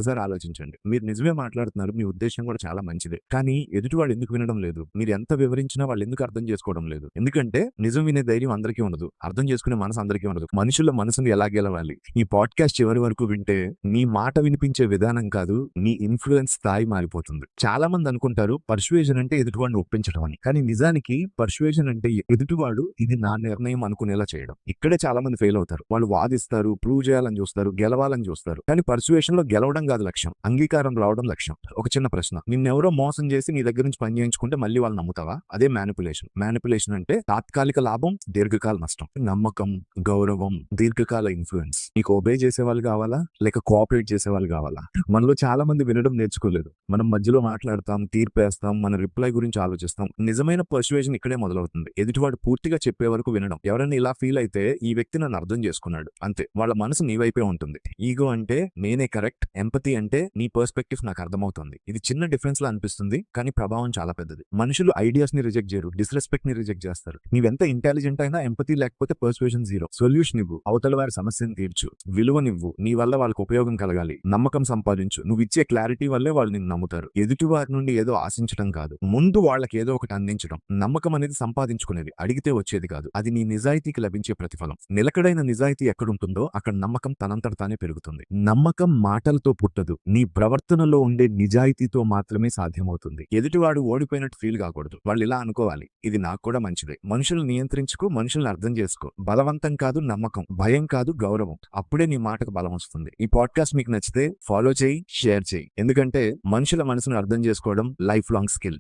ఒక్కసారి ఆలోచించండి. మీరు నిజమే మాట్లాడుతున్నారు. మీ ఉద్దేశ్యం కూడా చాలా మంచిదే. కానీ ఎదుటివాడు ఎందుకు వినడం లేదు? మీరు ఎంత వివరించినా వాళ్ళు ఎందుకు అర్థం చేసుకోవడం లేదు? ఎందుకంటే నిజం వినే ధైర్యం అందరికీ ఉండదు. అర్థం చేసుకునే మనసు అందరికీ ఉండదు. మనుషుల మనసుని ఎలా గెలవాలి? ఈ పాడ్‌కాస్ట్ చివరి వరకు వింటే మీ మాట వినిపించే విధానం కాదు, మీ ఇన్‌ఫ్లూయెన్స్ స్థాయి మారిపోతుంది. చాలా మంది అనుకుంటారు పర్సుయేషన్ అంటే ఎదుటివాడిని ఒప్పించడం అని. కానీ నిజానికి పర్సుయేషన్ అంటే ఎదుటివాడు ఇది నా నిర్ణయం అనుకునేలా చేయడం. ఇక్కడే చాలా మంది ఫెయిల్ అవుతారు. వాళ్ళు వాదిస్తారు, ప్రూవ్ చేయాలని చూస్తారు, గెలవాలని చూస్తారు. కానీ పర్సుయేషన్ లో గెలవడం కాదు లక్ష్యం, అంగీకారం రావడం లక్ష్యం. ఒక చిన్న ప్రశ్న, నిన్నెవరో మోసం చేసి నీ దగ్గర నుంచి పని చేయించుకుంటే మళ్ళీ వాళ్ళు నమ్ముతావా? అదే మ్యానిపులేషన్. మ్యానిపులేషన్ అంటే తాత్కాలిక లాభం, దీర్ఘకాల నష్టం. నమ్మకం, గౌరవం, దీర్ఘకాల ఇన్ఫ్లుయెన్స్. నీకు ఒబే చేసే వాళ్ళు కావాలా లేక కోఆపరేట్ చేసే వాళ్ళు కావాలా? మనలో చాలా మంది వినడం నేర్చుకోలేదు. మనం మధ్యలో మాట్లాడతాం, తీర్పేస్తాం, మన రిప్లై గురించి ఆలోచిస్తాం. నిజమైన పర్సుయేషన్ ఇక్కడే మొదలవుతుంది. ఎదుటివాడు పూర్తిగా చెప్పే వరకు వినడం. ఎవరైనా ఇలా ఫీల్ అయితే ఈ వ్యక్తి నన్ను అర్థం చేసుకున్నాడు అంతే. వాళ్ళ మనసు నీ వైపే ఉంటుంది. ఈగో అంటే నేనే కరెక్ట్, ఎంపతి అంటే నీ పర్స్పెక్టివ్ నాకు అర్థమవుతుంది. ఇది చిన్న డిఫరెన్స్ లా అనిపిస్తుంది, కానీ ప్రభావం చాలా పెద్దది. మనుషులు ఐడియాస్ ని రిజెక్ట్ చేయరు, డిస్రెస్పెక్ట్ ని రిజెక్ట్ చేస్తారు. నీవెంత ఇంటెలిజెంట్ అయినా ఎంపతి లేకపోతే పర్సుయేషన్ జీరో. సొల్యూషన్ ఇవ్వు, అవతల వారి సమస్యను తీర్చు, విలువనివ్వు, నీ వల్ల వాళ్ళకి ఉపయోగం కలగాలి, నమ్మకం సంపాదించు. నువ్వు ఇచ్చే క్లారిటీ వల్లే వాళ్ళు నిన్ను నమ్ముతారు. ఎదుటి వారి నుండి ఏదో ఆశించడం కాదు, ముందు వాళ్ళకి ఏదో ఒకటి అందించడం. నమ్మకం అనేది సంపాదించుకునేది, అడిగితే వచ్చేది కాదు. అది నీ నిజాయితీకి లభించే ప్రతిఫలం. నిలకడైన నిజాయితీ ఎక్కడుంటుందో అక్కడ నమ్మకం తనంతట తానే పెరుగుతుంది. నమ్మకం మాటలతో పుట్టదు, నీ ప్రవర్తనలో ఉండే నిజాయితీతో మాత్రమే సాధ్యమవుతుంది. ఎదుటివాడు ఓడిపోయినట్టు ఫీల్ కాకూడదు. వాళ్ళు ఇలా అనుకోవాలి, ఇది నాకు కూడా మంచిదే. మనుషులు నియంత్రించుకో, మనుషుల్ని అర్థం చేసుకో. బలవంతం కాదు నమ్మకం, భయం కాదు గౌరవం. అప్పుడే నీ మాటకు బలం వస్తుంది. ఈ పాడ్కాస్ట్ మీకు నచ్చితే ఫాలో చేయి, షేర్ చేయి. ఎందుకంటే మనుషుల మనసును అర్థం చేసుకోవడం లైఫ్ లాంగ్ స్కిల్.